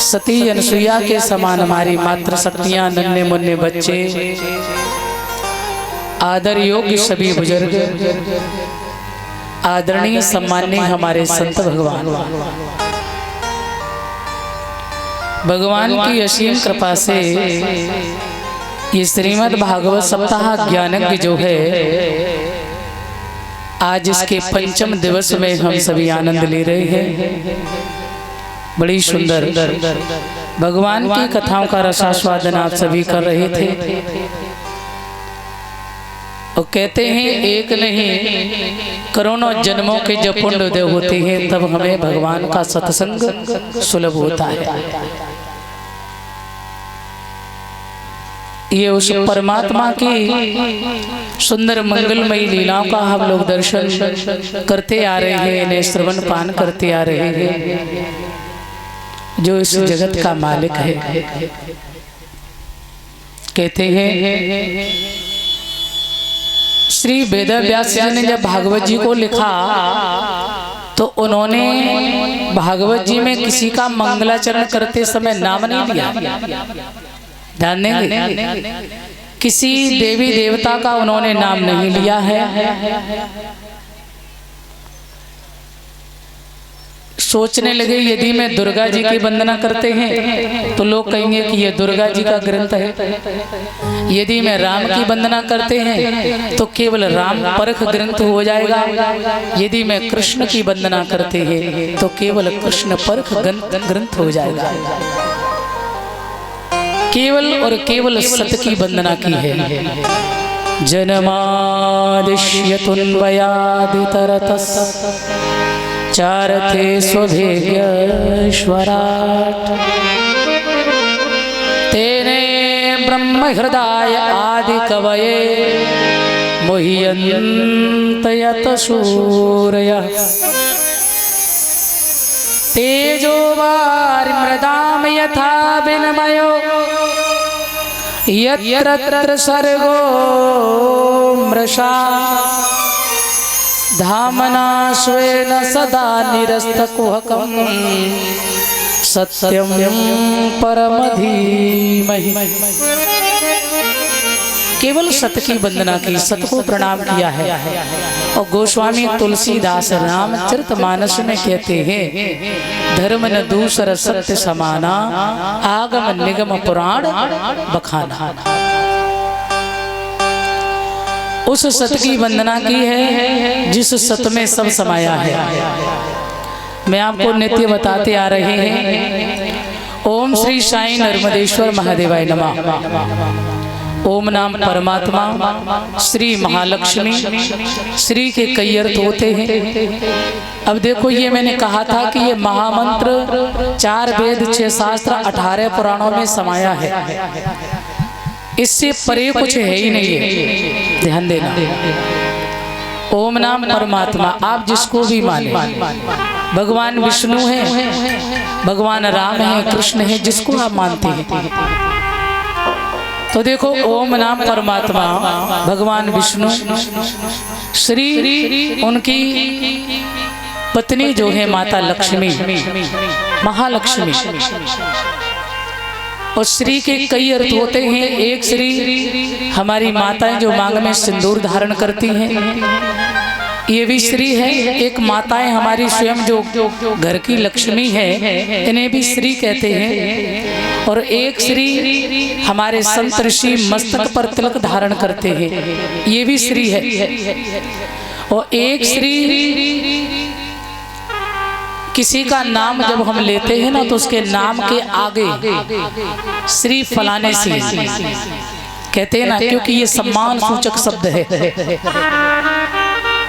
सती अनसुईया के समान हमारी मातृ शक्तियां, नन्हे मुन्ने बच्चे, आदर योग्य सभी बुजुर्ग, आदरणीय सम्माननीय हमारे संत भगवान की असीम कृपा से ये श्रीमद् भागवत सप्ताह ज्ञानज्ञ जो है, आज इसके पंचम दिवस में हम सभी आनंद ले रहे हैं। बड़ी सुंदर भगवान की कथाओं का रसास्वादन आप सभी कर रहे थे। और कहते हैं एक नहीं करोड़ों जन्मों के जब पुण्य उदय होते हैं तब हमें भगवान का सत्संग सुलभ होता है। ये उस परमात्मा की सुंदर मंगलमयी लीलाओं का हम लोग दर्शन करते आ रहे हैं, इन्हें श्रवण पान करते आ रहे हैं। जो इस जगत का मालिक है, कहते हैं श्री वेदव्यास जी ने जब भागवत जी को लिखा तो उन्होंने भागवत जी में किसी का मंगलाचरण करते समय नाम नहीं लिया। ध्यान देंगे, किसी देवी देवता का उन्होंने नाम नहीं लिया है। सोचने लगे यदि मैं दुर्गा जी की वंदना करते हैं तो लोग कहेंगे कि ये दुर्गा जी का ग्रंथ है। यदि मैं राम की वंदना करते हैं तो केवल राम परख ग्रंथ हो जाएगा। यदि मैं कृष्ण की वंदना करते हैं तो केवल कृष्ण परख ग्रंथ हो जाएगा। केवल और केवल सत्य की वंदना की है। जन्मादिश्य तुन्वयादितरतस् चारथे स्वभेग्यश्वराट् तेने ब्रह्म हृदय आदि कवये मुह्यन्त यत सूरयः तेजो वारिमृदां यथा विनिमयो यत्र सर्गो मृषा धामना स्वेन सदा निरस्तकुहकं सत्यं परम धीमहि। केवल सत्य की वंदना की, सत्य को प्रणाम किया है। और गोस्वामी तुलसीदास रामचरितमानस में कहते हैं धर्म न दूसर सत्य समाना आगम निगम पुराण बखाना। उस सत्य की वंदना की है जिस सत्य में सब समाया है। मैं आपको नित्य बताते आ रहे हैं। ओम श्री साईं नर्मदेश्वर महादेवाय नमः। ओम नाम परमात्मा, श्री महालक्ष्मी, श्री के कई अर्थ होते हैं। अब देखो, ये मैंने कहा था कि ये महामंत्र 4 वेद 6 शास्त्र 18 पुराणों में समाया है। इससे परे कुछ है ही नहीं है। ध्यान देना, ओम नाम परमात्मा, आप जिसको भी माने, भगवान विष्णु है, भगवान राम है, कृष्ण है, जिसको आप मानते हैं। तो देखो, ओम नाम परमात्मा भगवान विष्णु, श्री उनकी पत्नी जो है माता लक्ष्मी, महालक्ष्मी। और श्री के कई अर्थ होते हैं। एक श्री हमारी माताएं जो मांग में सिंदूर धारण करती हैं, ये भी श्री है। एक माताएं हमारी स्वयं जो घर की लक्ष्मी है, इन्हें भी श्री कहते हैं। और एक श्री हमारे संत ऋषि मस्तक पर तिलक धारण करते हैं, ये भी श्री है। और एक श्री किसी का नाम जब हम लेते हैं ना तो उसके नाम के आगे श्री फलाने से कहते हैं ना, क्योंकि ये सम्मान सूचक शब्द है।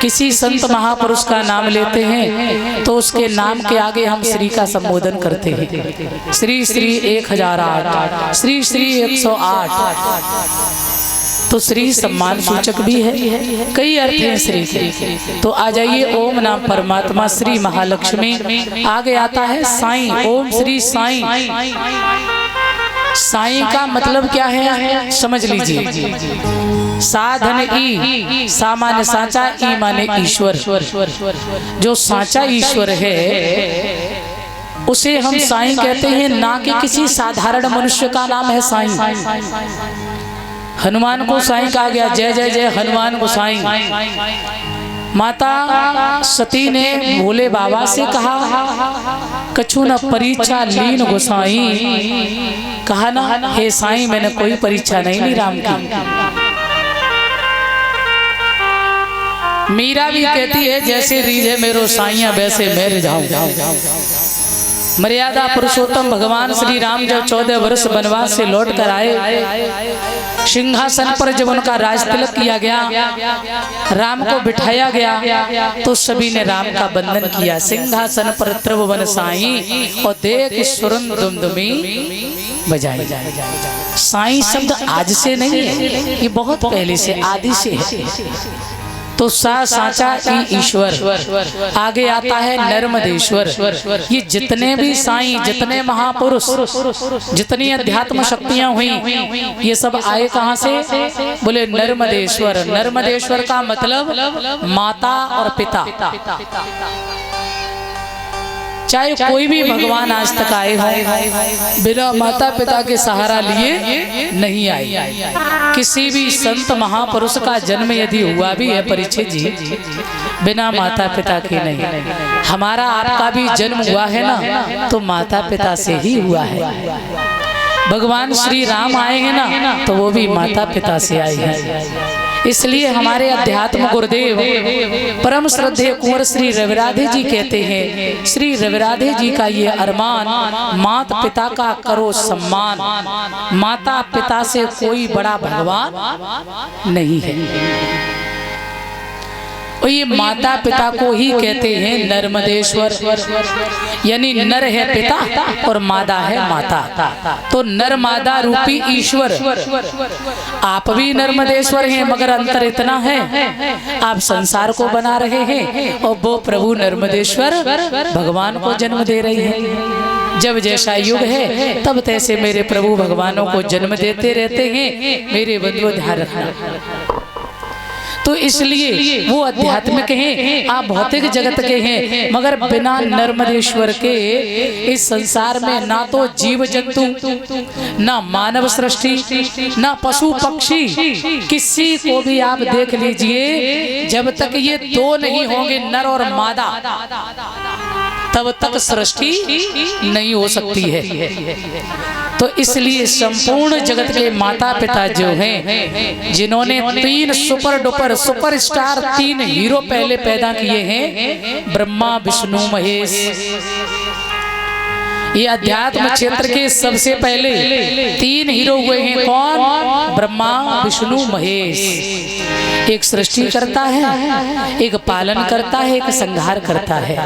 किसी संत महापुरुष का नाम लेते हैं तो उसके नाम के आगे हम श्री का संबोधन करते हैं। श्री श्री 1008, श्री श्री 108। तो श्री सम्मान सूचक भी है, कई अर्थ हैं श्री के। तो आ जाइए, ओम नाम परमात्मा, श्री महालक्ष्मी। आगे आता है साईं, ओम श्री साईं। साईं का मतलब क्या है समझ लीजिए। साधन ई, सा माने साचा, ई माने ईश्वर। जो साचा ईश्वर है उसे हम साईं कहते हैं, ना कि किसी साधारण मनुष्य का नाम है साईं। हनुमान को साईं कहा गया, जय जय जय हनुमान गोसाई। माता सती ने भोले बाबा से कहा, कछु न परीक्षा लीन गोसाई। कहा ना, हे साईं मैंने कोई परीक्षा नहीं ली राम की। मीरा भी कहती है, जैसे रीझे मेरो साईया वैसे मैं रिझाऊं। मर्यादा पुरुषोत्तम भगवान श्री राम जब 14 वर्ष वनवास से लौट कर आए, सिंहासन पर जब उनका राज तिलक किया गया, राम को बिठाया गया, तो सभी ने राम का वंदन किया। सिंहासन पर त्रिभुवन साईं और देख सुरन दुमदुमी बजाई। साईं शब्द आज से नहीं है, ये बहुत पहले से, आदि से है। तो साचा ईश्वर, आगे आता है नर्मदेश्वर। ये जितने भी साईं, जितने महापुरुष, जितनी अध्यात्म शक्तियां हुई, ये सब आए कहाँ से? बोले नर्मदेश्वर। नर्मदेश्वर का मतलब माता और पिता। चाहे कोई भी भगवान आज तक आए हो, बिना माता पिता के सहारा लिए नहीं आए। किसी भी संत महापुरुष का जन्म यदि हुआ भी है परीक्षित जी, बिना माता पिता के नहीं। हमारा आपका भी जन्म हुआ है ना, तो माता पिता से ही हुआ है। भगवान श्री राम आए हैं ना, तो वो भी माता पिता से आए हैं। इसलिए हमारे अध्यात्म गुरुदेव परम श्रद्धेय कुंवर श्री रविराधे जी कहते हैं, श्री रविराधे जी का ये अरमान, माता पिता का करो सम्मान। माता पिता से कोई बड़ा भगवान नहीं है। और ये माता पिता को ही कहते हैं नर्मदेश्वर, यानी नर है पिता और मादा है माता। तो नर मादा रूपी ईश्वर, आप भी नर्मदेश्वर हैं, मगर अंतर इतना है, आप संसार को बना रहे हैं और वो प्रभु नर्मदेश्वर भगवान को जन्म दे रही है। जब जैसा युग है तब तैसे मेरे प्रभु भगवानों को जन्म देते रहते हैं। मेरे बंधुओं ध्यान रखना। तो इसलिए वो आध्यात्मिक हैं, आप भौतिक जगत के हैं, मगर बिना नर्मदेश्वर के इस संसार में ना तो जीव जंतु, ना मानव सृष्टि, ना पशु पक्षी, किसी को भी आप देख लीजिए, जब तक ये दो नहीं होंगे नर और मादा, तब तक सृष्टि नहीं हो सकती है। तो इसलिए संपूर्ण जगत के माता पिता जो हैं, जिन्होंने 3 super duper super star 3 hero पहले पैदा किए हैं, ब्रह्मा विष्णु महेश। ये अध्यात्म क्षेत्र के सबसे पहले 3 हीरो हुए हैं। कौन? ब्रह्मा विष्णु महेश। एक सृष्टि करता है, एक पालन करता है, एक संहार करता है।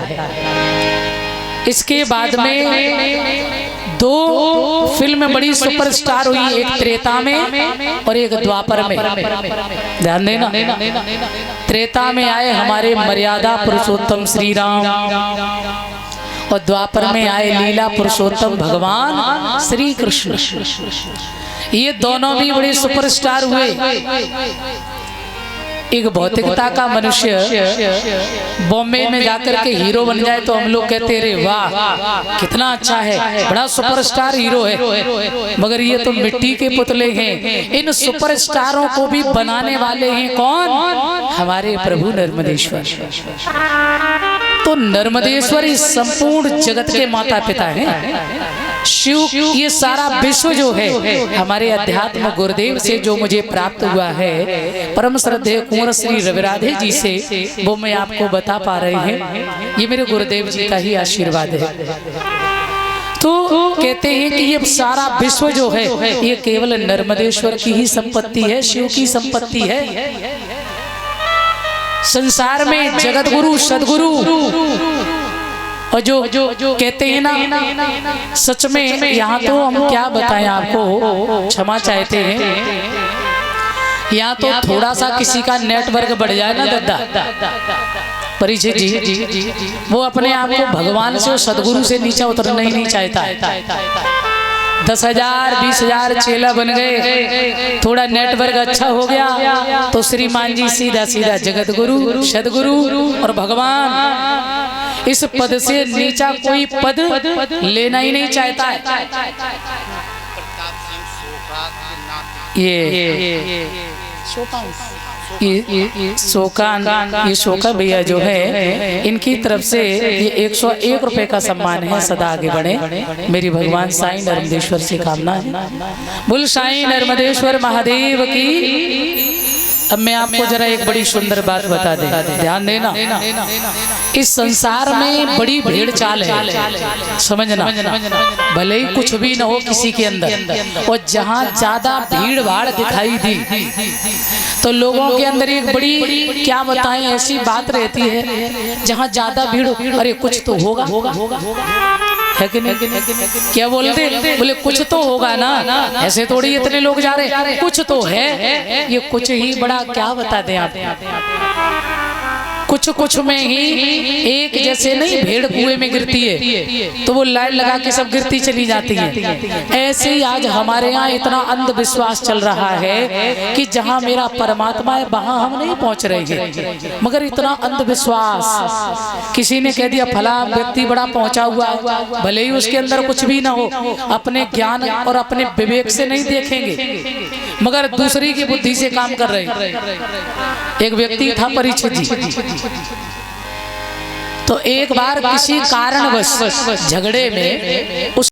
इसके बाद में 2 फिल्म बड़ी सुपरस्टार हुई, एक त्रेता में और एक द्वापर में। ध्यान देना, त्रेता में आए हमारे मर्यादा पुरुषोत्तम श्री राम और द्वापर में आए लीला पुरुषोत्तम भगवान श्री कृष्ण। ये दोनों भी बड़े सुपरस्टार हुए। एक भौतिकता का मनुष्य बॉम्बे में जाकर के हीरो बन जाए तो हम लोग कहते रे वाह कितना अच्छा है, बड़ा सुपरस्टार हीरो है। मगर ये तो मिट्टी के पुतले हैं। इन सुपरस्टारों को भी बनाने वाले हैं कौन? हमारे प्रभु नर्मदेश्वर। तो नर्मदेश्वर इस संपूर्ण जगत के माता पिता हैं। शिव, ये सारा विश्व जो है हमारे अध्यात्म गुरुदेव से जो मुझे प्राप्त हुआ है, परम श्रद्धेय कुंवर श्री रविराधे जी से, वो मैं आपको बता पा रहे हैं। ये मेरे गुरुदेव जी का ही आशीर्वाद है। तो कहते हैं कि ये सारा विश्व जो है ये केवल नर्मदेश्वर की ही संपत्ति है, शिव की संपत्ति है। संसार में जगत गुरु सदगुरु और जो कहते हैं ना, सच में यहाँ तो हम क्या बताएं आपको, क्षमा चाहते हैं। यहाँ तो थोड़ा सा किसी का नेटवर्क बढ़ जाए ना दादा परिचय जी, वो अपने आप को भगवान से और सदगुरु से नीचा उतरना ही नहीं चाहता है। 10,000 20,000 चेला बन गए, थोड़ा नेटवर्क अच्छा हो गया तो श्रीमान जी सीधा सीधा जगत गुरु, सदगुरु और भगवान, इस पद से नीचा कोई पद लेना ही नहीं चाहता है। ये शोका भैया जो है, इनकी तरफ से ये 101 रुपए का सम्मान है। सदा आगे बढ़े, मेरी भगवान साईं नर्मदेश्वर से कामना है। बोल साईं नर्मदेश्वर महादेव की। अब मैं आपको जरा एक बड़ी सुंदर बात बता दे, ध्यान देना। इस संसार में बड़ी भीड़ चाल है, समझना। भले ही कुछ भी न हो किसी के अंदर, और जहाँ ज्यादा भीड़ भाड़ दिखाई दी तो लोगों के अंदर एक बड़ी, क्या बताएं, ऐसी बात रहती है जहाँ ज्यादा भीड़, अरे कुछ तो होगा, है कि नहीं? क्या बोलते? बोले कुछ तो होगा ना, ऐसे थोड़ी इतने लोग जा रहे, कुछ तो है। ये कुछ ही बड़ा, क्या बता दें आप, कुछ कुछ में ही एक जैसे नहीं भेड़ कुएं में गिरती है तो वो लाइन लगा के सब गिरती चली जाती है। ऐसे ही आज हमारे यहाँ इतना अंधविश्वास चल रहा है कि जहाँ मेरा परमात्मा है वहां हम नहीं पहुंच रहे हैं, मगर इतना अंधविश्वास। किसी ने कह दिया फला व्यक्ति बड़ा पहुंचा हुआ है, भले ही उसके अंदर कुछ भी ना हो, अपने ज्ञान और अपने विवेक से नहीं देखेंगे मगर दूसरी की बुद्धि से काम कर रहे। एक व्यक्ति था परीक्षित जी, तो एक बार किसी कारणवश झगड़े में उस